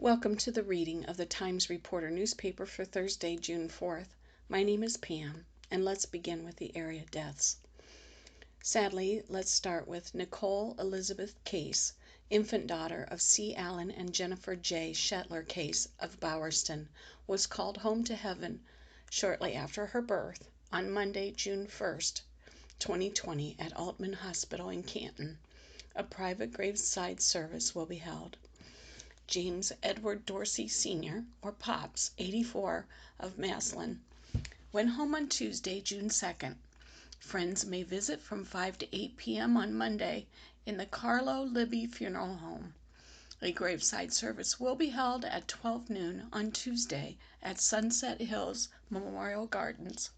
Welcome to the reading of the Times Reporter newspaper for Thursday, June 4th. My name is Pam, and let's begin with the area deaths. Sadly, let's start with Nicole Elizabeth Case, infant daughter of C. Allen and Jennifer J. Shetler Case of Bowerston, was called home to heaven shortly after her birth on Monday, June 1st, 2020 at Altman Hospital in Canton. A private graveside service will be held. James Edward Dorsey Sr., or Pops, 84, of Massillon, went home on Tuesday, June 2nd. Friends may visit from 5 to 8 p.m. on Monday in the Carlo Libby Funeral Home. A graveside service will be held at 12 noon on Tuesday at Sunset Hills Memorial Gardens.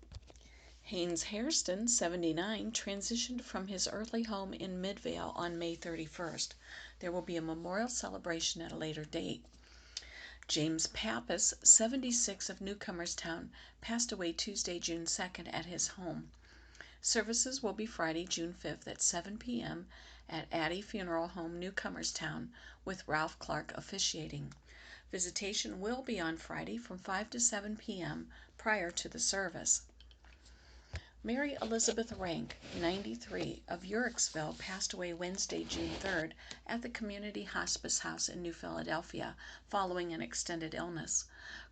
Haynes Hairston, 79, transitioned from his earthly home in Midvale on May 31st. There will be a memorial celebration at a later date. James Pappas, 76, of Newcomerstown, passed away Tuesday, June 2nd at his home. Services will be Friday, June 5th at 7 p.m. at Addie Funeral Home, Newcomerstown, with Ralph Clark officiating. Visitation will be on Friday from 5 to 7 p.m. prior to the service. Mary Elizabeth Rank, 93, of Uricksville, passed away Wednesday, June 3rd at the Community Hospice House in New Philadelphia following an extended illness.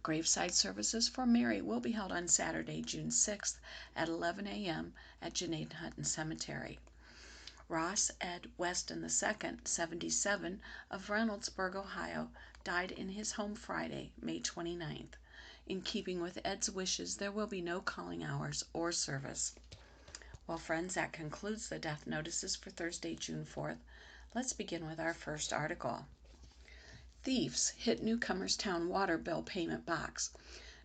Graveside services for Mary will be held on Saturday, June 6th at 11 a.m. at Junaid Hutton Cemetery. Ross Ed Weston II, 77, of Reynoldsburg, Ohio, died in his home Friday, May 29th. In keeping with Ed's wishes, there will be no calling hours or service. Well, friends, that concludes the death notices for Thursday, June 4th. Let's begin with our first article. Thieves hit Newcomerstown water bill payment box.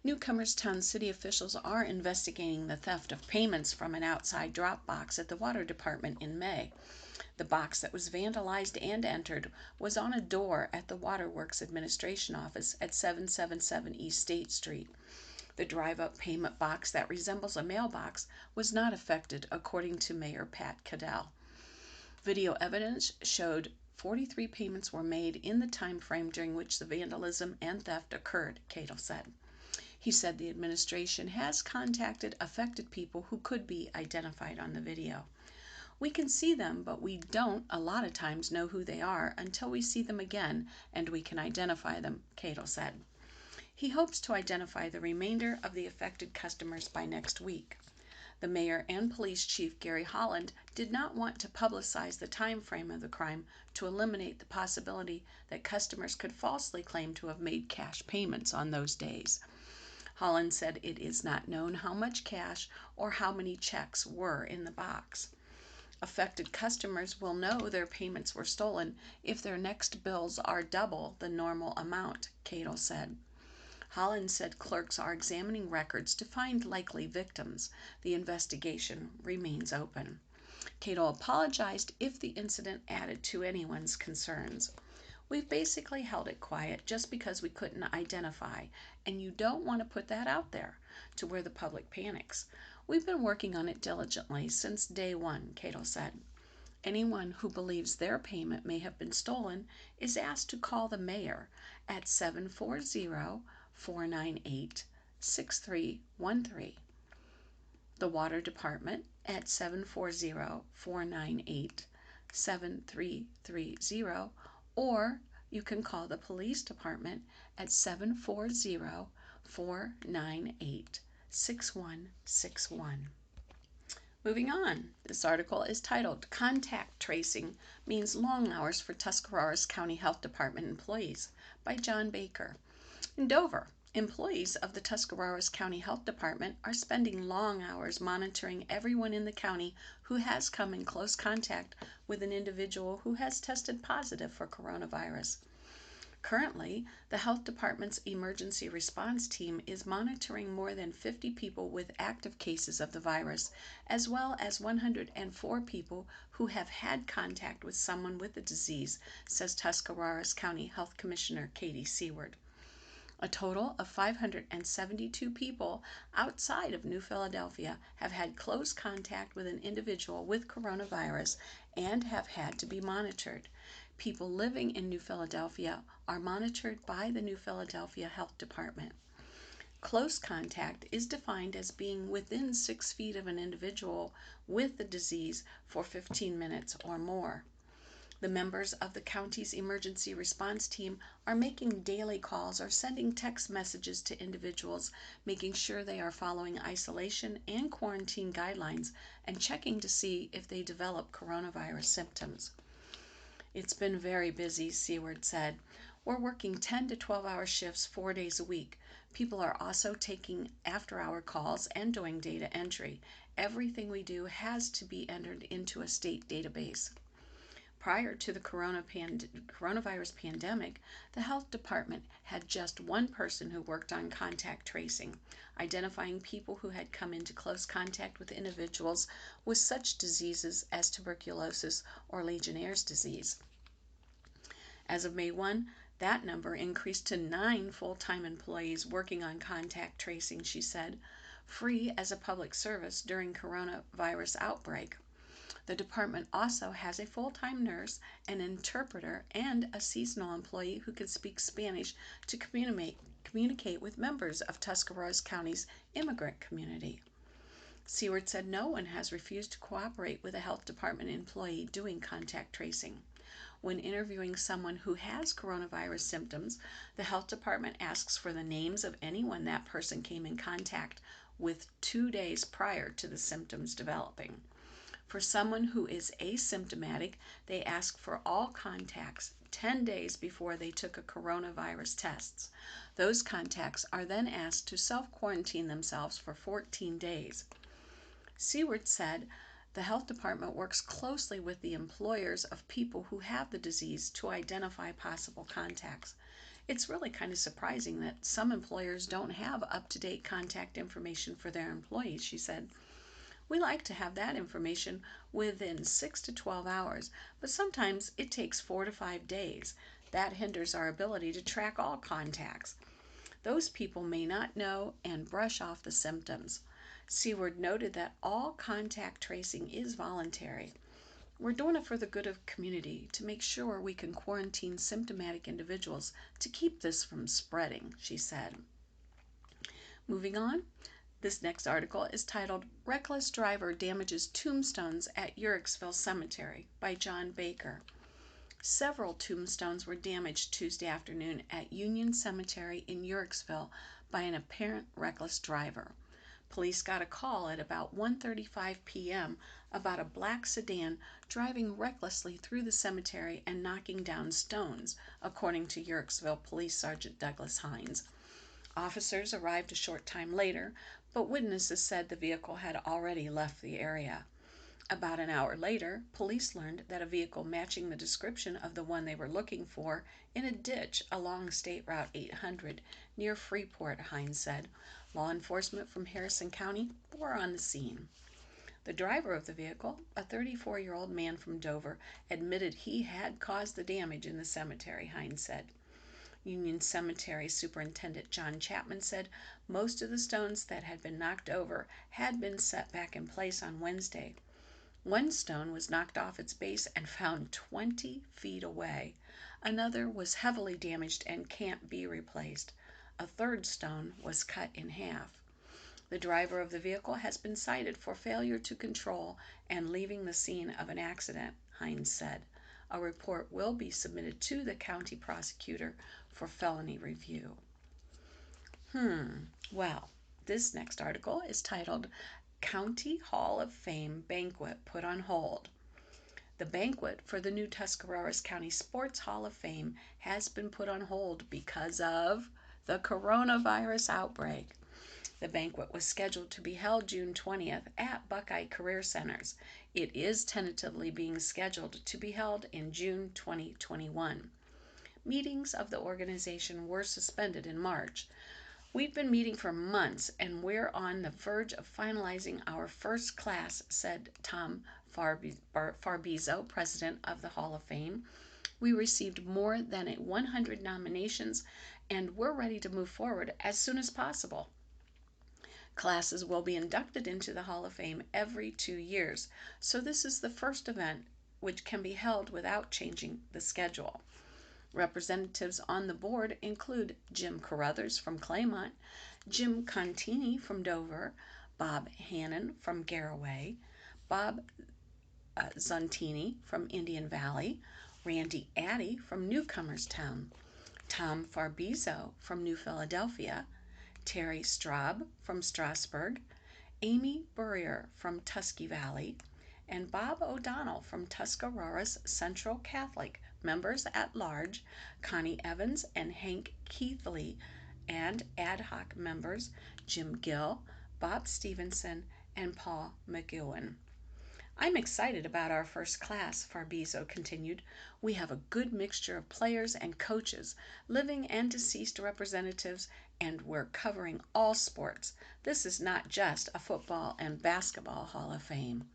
Newcomerstown city officials are investigating the theft of payments from an outside drop box at the water department in May. The box that was vandalized and entered was on a door at the Waterworks Administration Office at 777 East State Street. The drive-up payment box that resembles a mailbox was not affected, according to Mayor Pat Cadell. Video evidence showed 43 payments were made in the time frame during which the vandalism and theft occurred, Cadell said. He said the administration has contacted affected people who could be identified on the video. We can see them, but we don't a lot of times know who they are until we see them again and we can identify them, Cadell said. He hopes to identify the remainder of the affected customers by next week. The mayor and police chief, Gary Holland, did not want to publicize the time frame of the crime to eliminate the possibility that customers could falsely claim to have made cash payments on those days. Holland said it is not known how much cash or how many checks were in the box. Affected customers will know their payments were stolen if their next bills are double the normal amount, Cadell said. Holland said clerks are examining records to find likely victims. The investigation remains open. Cadell apologized if the incident added to anyone's concerns. We've basically held it quiet just because we couldn't identify, and you don't want to put that out there to where the public panics. We've been working on it diligently since day one, Cadell said. Anyone who believes their payment may have been stolen is asked to call the mayor at 740-498-6313, the water department at 740-498-7330, or you can call the police department at 740-498-6161. Moving on, this article is titled Contact Tracing Means Long Hours for Tuscarawas County Health Department Employees by John Baker. In Dover, employees of the Tuscarawas County Health Department are spending long hours monitoring everyone in the county who has come in close contact with an individual who has tested positive for coronavirus. Currently, the health department's emergency response team is monitoring more than 50 people with active cases of the virus, as well as 104 people who have had contact with someone with the disease, says Tuscarawas County Health Commissioner Katie Seward. A total of 572 people outside of New Philadelphia have had close contact with an individual with coronavirus and have had to be monitored. People living in New Philadelphia are monitored by the New Philadelphia Health Department. Close contact is defined as being within 6 feet of an individual with the disease for 15 minutes or more. The members of the county's emergency response team are making daily calls or sending text messages to individuals, making sure they are following isolation and quarantine guidelines and checking to see if they develop coronavirus symptoms. It's been very busy, Seward said. We're working 10 to 12-hour shifts 4 days a week. People are also taking after-hour calls and doing data entry. Everything we do has to be entered into a state database. Prior to the coronavirus pandemic, the health department had just one person who worked on contact tracing, identifying people who had come into close contact with individuals with such diseases as tuberculosis or Legionnaire's disease. As of May 1, that number increased to 9 full-time employees working on contact tracing, she said, free as a public service during coronavirus outbreak. The department also has a full-time nurse, an interpreter, and a seasonal employee who can speak Spanish to communicate with members of Tuscarawas County's immigrant community. Seward said no one has refused to cooperate with a health department employee doing contact tracing. When interviewing someone who has coronavirus symptoms, the health department asks for the names of anyone that person came in contact with 2 days prior to the symptoms developing. For someone who is asymptomatic, they ask for all contacts 10 days before they took a coronavirus test. Those contacts are then asked to self-quarantine themselves for 14 days. Seward said the health department works closely with the employers of people who have the disease to identify possible contacts. It's really kind of surprising that some employers don't have up-to-date contact information for their employees, she said. We like to have that information within 6 to 12 hours, but sometimes it takes 4 to 5 days. That hinders our ability to track all contacts. Those people may not know and brush off the symptoms. Seward noted that all contact tracing is voluntary. We're doing it for the good of the community to make sure we can quarantine symptomatic individuals to keep this from spreading, she said. Moving on. This next article is titled Reckless Driver Damages Tombstones at Uhrichsville Cemetery by John Baker. Several tombstones were damaged Tuesday afternoon at Union Cemetery in Uhrichsville by an apparent reckless driver. Police got a call at about 1:35 p.m. about a black sedan driving recklessly through the cemetery and knocking down stones, according to Uhrichsville Police Sergeant Douglas Hines. Officers arrived a short time later, but witnesses said the vehicle had already left the area. About an hour later, police learned that a vehicle matching the description of the one they were looking for in a ditch along State Route 800 near Freeport, Hines said. Law enforcement from Harrison County were on the scene. The driver of the vehicle, a 34-year-old man from Dover, admitted he had caused the damage in the cemetery, Hines said. Union Cemetery Superintendent John Chapman said most of the stones that had been knocked over had been set back in place on Wednesday. One stone was knocked off its base and found 20 feet away. Another was heavily damaged and can't be replaced. A third stone was cut in half. The driver of the vehicle has been cited for failure to control and leaving the scene of an accident, Hines said. A report will be submitted to the county prosecutor for felony review. Well, this next article is titled County Hall of Fame Banquet Put on Hold. The banquet for the new Tuscarawas County Sports Hall of Fame has been put on hold because of the coronavirus outbreak. The banquet was scheduled to be held June 20th at Buckeye Career Centers. It is tentatively being scheduled to be held in June 2021. Meetings of the organization were suspended in March. We've been meeting for months and we're on the verge of finalizing our first class, said Tom Farbizo, president of the Hall of Fame. We received more than 100 nominations and we're ready to move forward as soon as possible. Classes will be inducted into the Hall of Fame every 2 years, so this is the first event which can be held without changing the schedule. Representatives on the board include Jim Carruthers from Claymont, Jim Contini from Dover, Bob Hannon from Garaway, Bob Zontini from Indian Valley, Randy Addy from Newcomerstown, Tom Farbizo from New Philadelphia, Terry Straub from Strasburg, Amy Burrier from Tusky Valley, and Bob O'Donnell from Tuscarora's Central Catholic, members at large Connie Evans and Hank Keithley, and ad hoc members Jim Gill, Bob Stevenson, and Paul McEwen. I'm excited about our first class, Farbizo continued. We have a good mixture of players and coaches, living and deceased representatives, and we're covering all sports. This is not just a football and basketball Hall of Fame.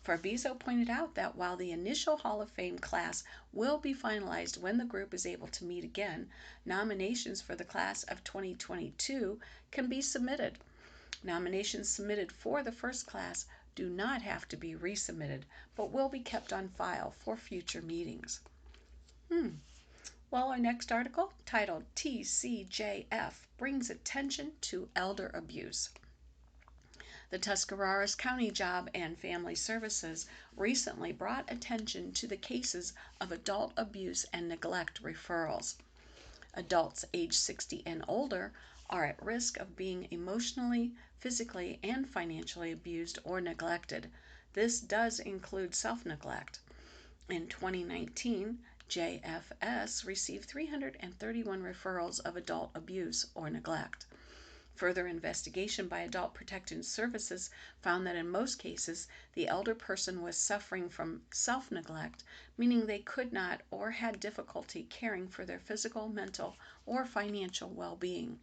Farbizo pointed out that while the initial Hall of Fame class will be finalized when the group is able to meet again, nominations for the class of 2022 can be submitted. Nominations submitted for the first class do not have to be resubmitted, but will be kept on file for future meetings. Well, our next article, titled TCJF Brings Attention to Elder Abuse. The Tuscarawas County Job and Family Services recently brought attention to the cases of adult abuse and neglect referrals. Adults age 60 and older are at risk of being emotionally, physically, and financially abused or neglected. This does include self-neglect. In 2019, JFS received 331 referrals of adult abuse or neglect. Further investigation by Adult Protective Services found that in most cases, the elder person was suffering from self-neglect, meaning they could not or had difficulty caring for their physical, mental, or financial well-being.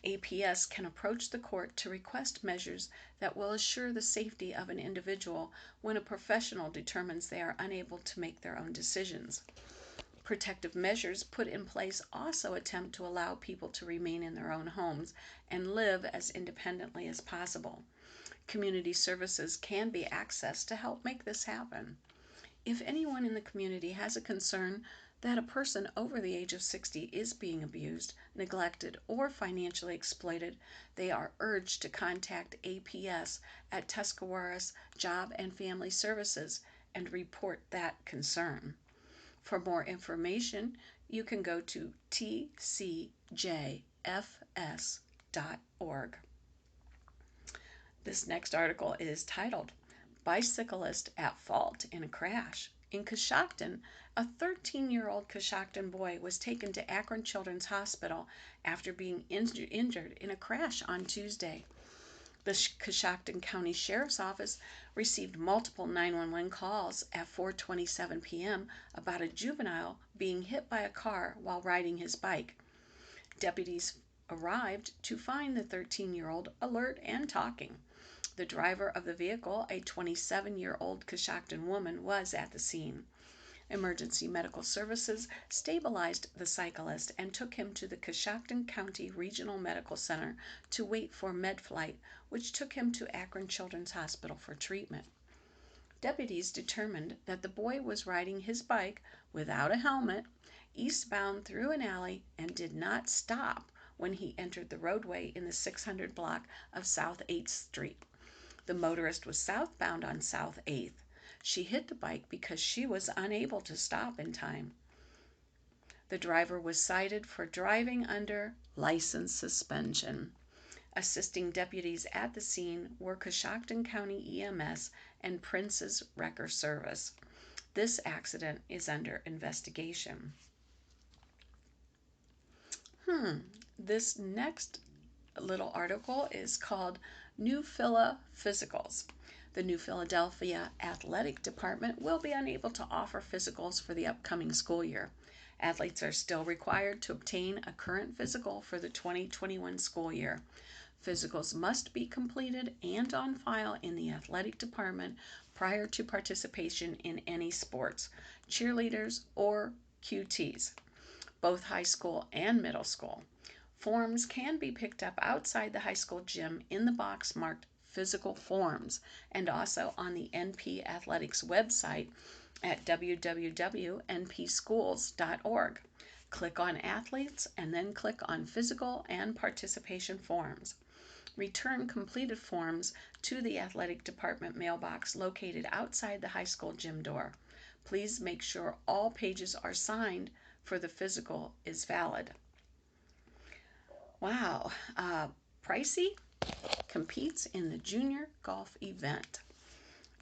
APS can approach the court to request measures that will assure the safety of an individual when a professional determines they are unable to make their own decisions. Protective measures put in place also attempt to allow people to remain in their own homes and live as independently as possible. Community services can be accessed to help make this happen. If anyone in the community has a concern that a person over the age of 60 is being abused, neglected, or financially exploited, they are urged to contact APS at Tuscarawas Job and Family Services and report that concern. For more information, you can go to tcjfs.org. This next article is titled, Bicyclist at Fault in a Crash. In Coshocton, a 13-year-old Coshocton boy was taken to Akron Children's Hospital after being injured in a crash on Tuesday. The Coshocton County Sheriff's Office received multiple 911 calls at 4:27 p.m. about a juvenile being hit by a car while riding his bike. Deputies arrived to find the 13-year-old alert and talking. The driver of the vehicle, a 27-year-old Coshocton woman, was at the scene. Emergency Medical Services stabilized the cyclist and took him to the Coshocton County Regional Medical Center to wait for MedFlight, which took him to Akron Children's Hospital for treatment. Deputies determined that the boy was riding his bike without a helmet, eastbound through an alley, and did not stop when he entered the roadway in the 600 block of South 8th Street. The motorist was southbound on South 8th. She hit the bike because she was unable to stop in time. The driver was cited for driving under license suspension. Assisting deputies at the scene were Coshocton County EMS and Prince's Wrecker Service. This accident is under investigation. This next little article is called New Phila Physicals. The New Philadelphia Athletic Department will be unable to offer physicals for the upcoming school year. Athletes are still required to obtain a current physical for the 2021 school year. Physicals must be completed and on file in the athletic department prior to participation in any sports, cheerleaders, or QTs, both high school and middle school. Forms can be picked up outside the high school gym in the box marked Physical Forms and also on the NP Athletics website at www.npschools.org. Click on Athletes and then click on Physical and Participation Forms. Return completed forms to the athletic department mailbox located outside the high school gym door. Please make sure all pages are signed for the physical is valid. Wow, Pricey competes in the junior golf event.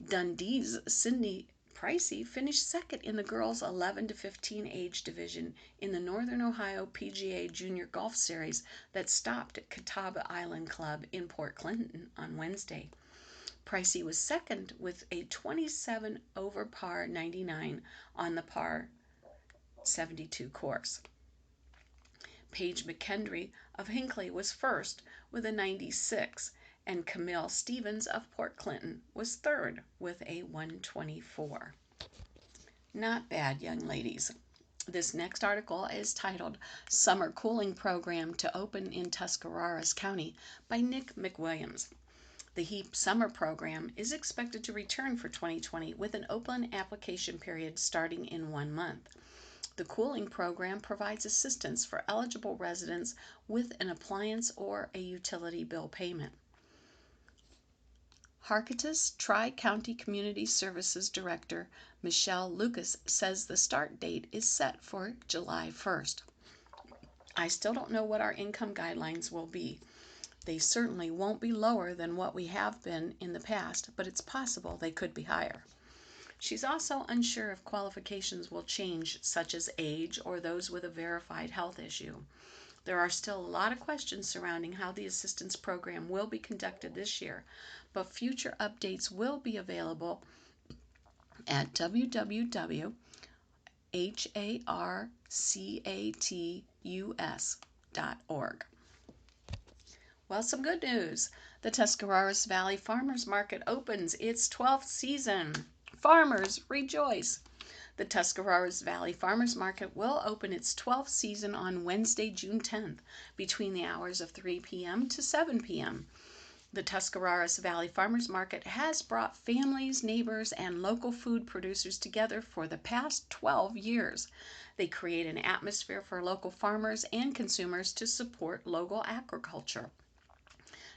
Dundee's Sydney Pricey finished second in the girls 11 to 15 age division in the Northern Ohio PGA Junior Golf Series that stopped at Catawba Island Club in Port Clinton on Wednesday. Pricey was second with a 27 over par 99 on the par 72 course. Paige McKendry of Hinckley was first with a 96, and Camille Stevens of Port Clinton was third with a 124. Not bad, young ladies. This next article is titled Summer Cooling Program to Open in Tuscarawas County by Nick McWilliams. The HEAP Summer Program is expected to return for 2020 with an open application period starting in 1 month. The cooling program provides assistance for eligible residents with an appliance or a utility bill payment. Harketus Tri-County Community Services Director Michelle Lucas says the start date is set for July 1st. I still don't know what our income guidelines will be. They certainly won't be lower than what we have been in the past, but it's possible they could be higher. She's also unsure if qualifications will change, such as age or those with a verified health issue. There are still a lot of questions surrounding how the assistance program will be conducted this year, but future updates will be available at www.harcatus.org. Well, some good news. The Tuscarawas Valley Farmers Market opens its 12th season. Farmers, rejoice! The Tuscarawas Valley Farmers Market will open its 12th season on Wednesday, June 10th, between the hours of 3 p.m. to 7 p.m. The Tuscarawas Valley Farmers Market has brought families, neighbors, and local food producers together for the past 12 years. They create an atmosphere for local farmers and consumers to support local agriculture.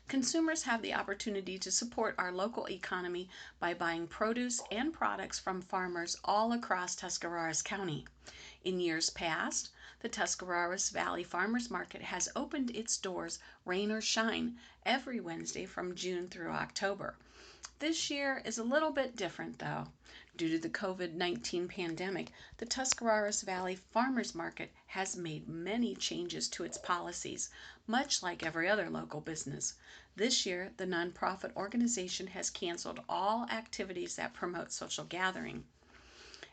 Consumers have the opportunity to support our local economy by buying produce and products from farmers all across Tuscarawas County. In years past, the Tuscarawas Valley Farmers Market has opened its doors, rain or shine, every Wednesday from June through October. This year is a little bit different, though. Due to the COVID-19 pandemic, the Tuscarawas Valley Farmers Market has made many changes to its policies, much like every other local business. This year, the nonprofit organization has canceled all activities that promote social gathering.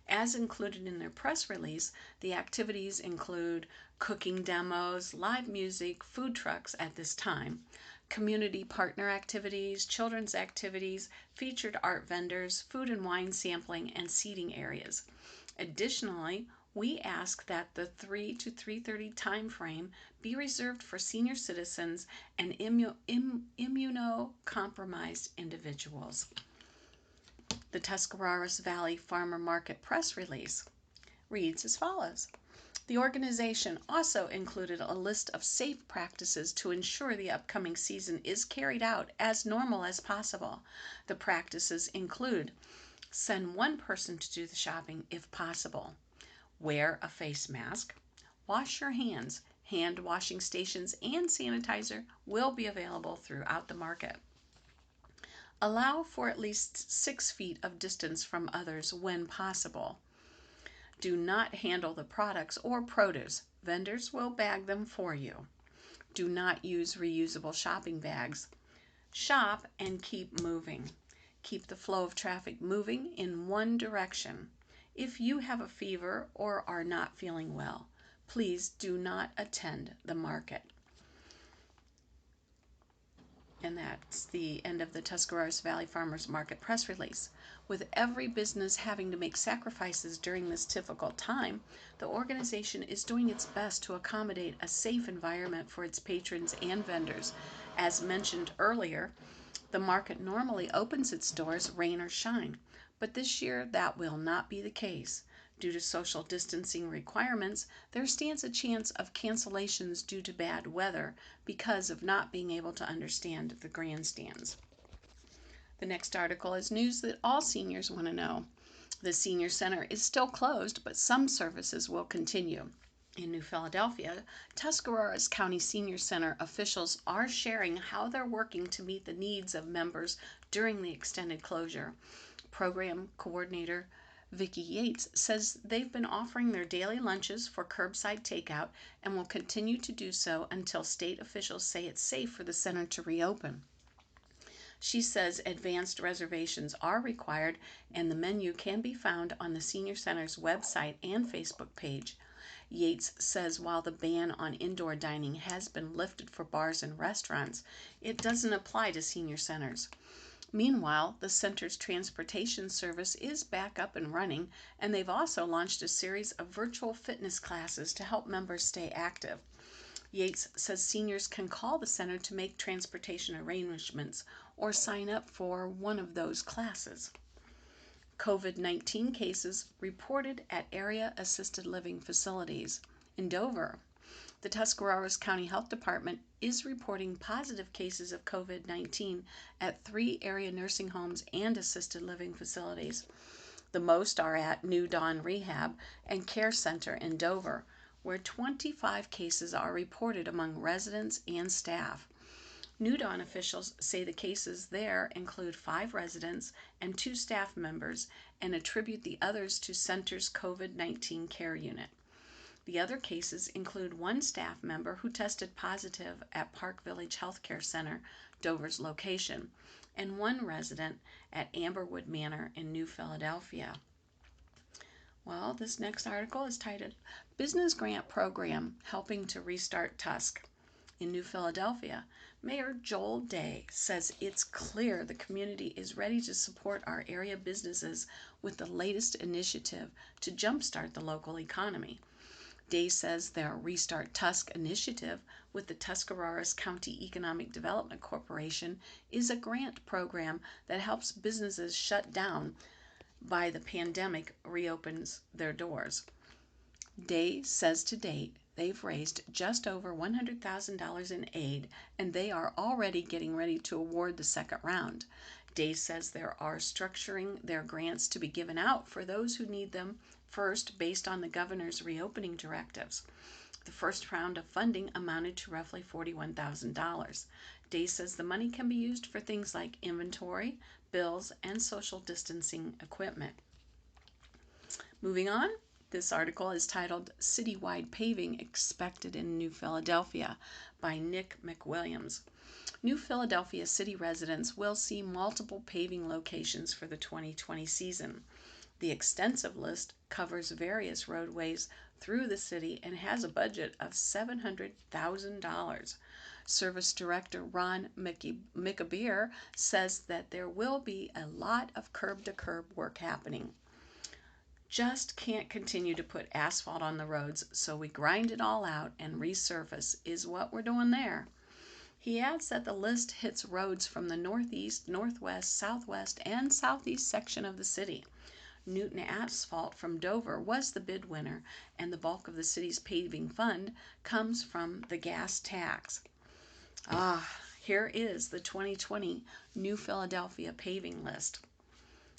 As included in their press release, the activities include cooking demos, live music, food trucks at this time, community partner activities, children's activities, featured art vendors, food and wine sampling, and seating areas. Additionally, we ask that the 3 to 3:30 time frame be reserved for senior citizens and immunocompromised individuals. The Tuscarawas Valley Farmer Market press release reads as follows. The organization also included a list of safe practices to ensure the upcoming season is carried out as normal as possible. The practices include: send one person to do the shopping if possible, wear a face mask, wash your hands. Hand washing stations and sanitizer will be available throughout the market. Allow for at least 6 feet of distance from others when possible. Do not handle the products or produce. Vendors will bag them for you. Do not use reusable shopping bags. Shop and keep moving. Keep the flow of traffic moving in one direction. If you have a fever or are not feeling well, please do not attend the market. And that's the end of the Tuscarawas Valley Farmers Market press release. With every business having to make sacrifices during this difficult time, the organization is doing its best to accommodate a safe environment for its patrons and vendors. As mentioned earlier, the market normally opens its doors rain or shine, but this year that will not be the case. Due to social distancing requirements, there stands a chance of cancellations due to bad weather because of not being able to understand the grandstands. The next article is news that all seniors want to know. The Senior Center is still closed, but some services will continue. In New Philadelphia, Tuscarawas County Senior Center officials are sharing how they're working to meet the needs of members during the extended closure. Program coordinator Vicki Yates says they've been offering their daily lunches for curbside takeout and will continue to do so until state officials say it's safe for the center to reopen. She says advanced reservations are required and the menu can be found on the Senior Center's website and Facebook page. Yates says while the ban on indoor dining has been lifted for bars and restaurants, it doesn't apply to senior centers. Meanwhile, the center's transportation service is back up and running, and they've also launched a series of virtual fitness classes to help members stay active. Yates says seniors can call the center to make transportation arrangements or sign up for one of those classes. COVID-19 cases reported at area assisted living facilities. In Dover, the Tuscarawas County Health Department is reporting positive cases of COVID-19 at 3 area nursing homes and assisted living facilities. The most are at New Dawn Rehab and Care Center in Dover, where 25 cases are reported among residents and staff. New Dawn officials say the cases there include 5 residents and 2 staff members and attribute the others to center's COVID-19 care unit. The other cases include 1 staff member who tested positive at Park Village Healthcare Center, Dover's location, and 1 resident at Amberwood Manor in New Philadelphia. Well, this next article is titled Business Grant Program Helping to Restart Tusk. In New Philadelphia, Mayor Joel Day says it's clear the community is ready to support our area businesses with the latest initiative to jumpstart the local economy. Day says their Restart Tusk initiative with the Tuscarawas County Economic Development Corporation is a grant program that helps businesses shut down by the pandemic reopens their doors. Day says to date, they've raised just over $100,000 in aid, and they are already getting ready to award the second round. Day says they are structuring their grants to be given out for those who need them first based on the governor's reopening directives. The first round of funding amounted to roughly $41,000. Day says the money can be used for things like inventory, bills, and social distancing equipment. Moving on. This article is titled Citywide Paving Expected in New Philadelphia by Nick McWilliams. New Philadelphia city residents will see multiple paving locations for the 2020 season. The extensive list covers various roadways through the city and has a budget of $700,000. Service Director Ron McAbeer says that there will be a lot of curb-to-curb work happening. Just can't continue to put asphalt on the roads, so we grind it all out and resurface is what we're doing there. He adds that the list hits roads from the northeast, northwest, southwest, and southeast section of the city. Newton Asphalt from Dover was the bid winner, and the bulk of the city's paving fund comes from the gas tax. Here is the 2020 New Philadelphia paving list.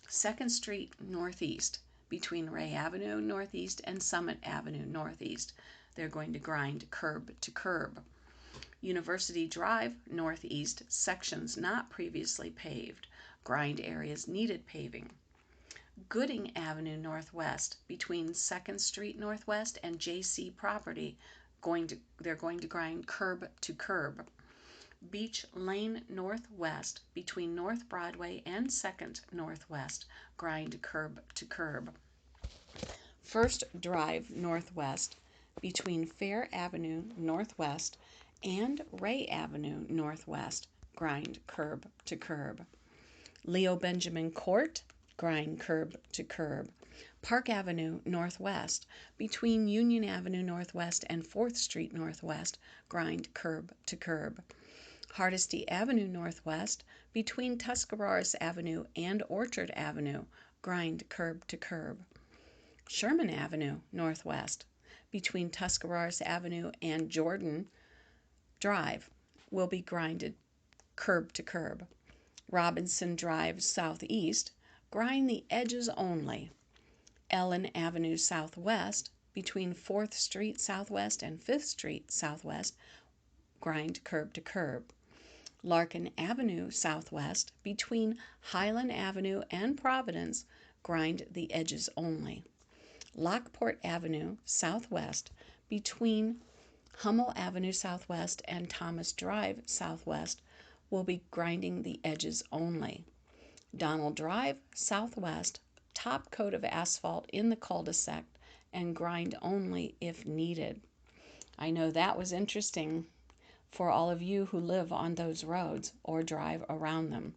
2nd Street Northeast, between Ray Avenue Northeast and Summit Avenue Northeast. They're going to grind curb to curb. University Drive Northeast, sections not previously paved. Grind areas needed paving. Gooding Avenue Northwest, between 2nd Street Northwest and J.C. Property, they're going to grind curb to curb. Beach Lane Northwest, between North Broadway and 2nd Northwest, grind curb to curb. First Drive Northwest, between Fair Avenue Northwest and Ray Avenue Northwest, grind curb to curb. Leo Benjamin Court, grind curb to curb. Park Avenue Northwest, between Union Avenue Northwest and 4th Street Northwest, grind curb to curb. Hardesty Avenue Northwest, between Tuscarawas Avenue and Orchard Avenue, grind curb to curb. Sherman Avenue, northwest, between Tuscarawas Avenue and Jordan Drive, will be grinded curb to curb. Robinson Drive, southeast, grind the edges only. Ellen Avenue Southwest, between 4th Street Southwest and 5th Street Southwest, grind curb to curb. Larkin Avenue Southwest, between Highland Avenue and Providence, grind the edges only. Lockport Avenue Southwest, between Hummel Avenue Southwest and Thomas Drive Southwest, will be grinding the edges only. Donald Drive Southwest, top coat of asphalt in the cul-de-sac and grind only if needed. I know that was interesting for all of you who live on those roads or drive around them.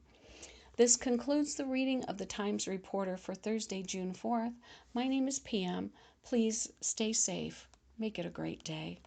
This concludes the reading of the Times Reporter for Thursday, June 4th. My name is Pam. Please stay safe. Make it a great day.